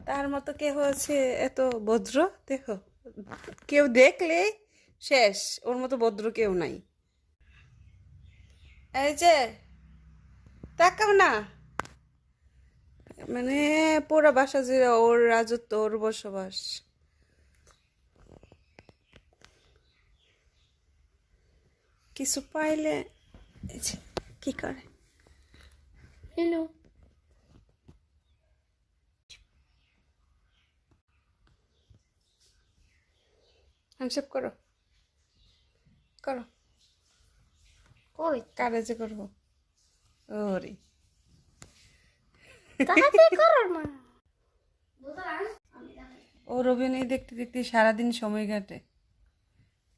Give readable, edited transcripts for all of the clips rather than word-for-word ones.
তার মতো কে হয়েছে এত ভদ্র? দেখো, কেউ দেখলে শেষ, ওর মতো ভদ্র কেউ নাই। এই যে তাকাও না, মানে পুরো বাসা জুড়ে ওর রাজত্ব, ওর বসবাস। কিছু পাইলে এই যে কি করে। হ্যালো, হ্যান্ডশেক করো, করো। কই কারে যে করবো? ওরে তাড়াতাড়ি করো না। ওর অভিনয় দেখতে দেখতে সারাদিন সময় কাটে।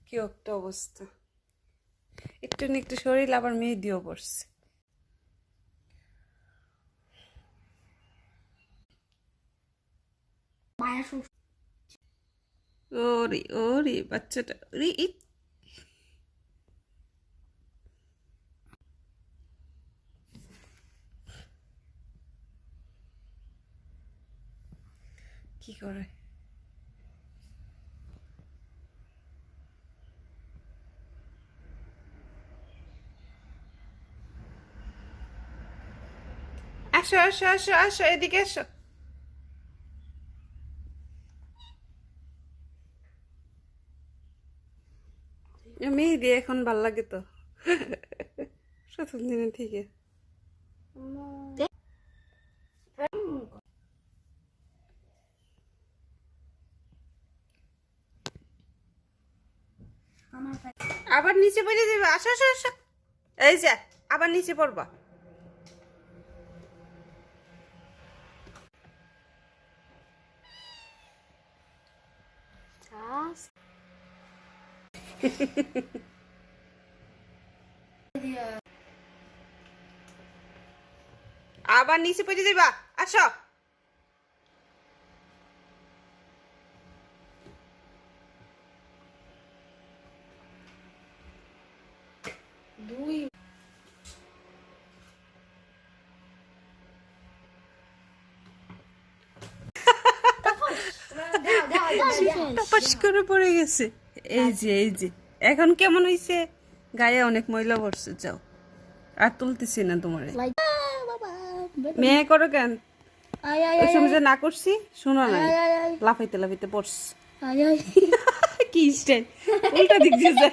কি একটা অবস্থা, একটু না একটু শরীর আবার মেহেদিও পড়ছে। মায়া শুন, ওরে ওরে বাচ্চাটা, ওরে কি করে? আসো আসো আসো আসো, এদিকে আসো। মেহেদি এখন ভাল লাগে তো প্রথম দিনে থেকে। আবার নিচে পড়ে যাবে, আসো আসো আসো। এই যে আবার নিচে পড়বা। আবার নিচে পড়ে যাবা, আসো। দুই টপাস করে পড়ে গেছে। এই যে এই যে এখন কেমন হইছে? গায়ে অনেক ময়লা পড়ছে, যাও। আর তুলতেছি না তোমারে। বাবা, মেয়ে করো কেন? আয় আয় ওই সময় যে না করছি শোনো না, আয়, আয়, আয়। লাফাইতে লাফাইতে পড়ছে। আয় আয়। কি স্টাইল, উল্টা দিক দিয়ে যাই।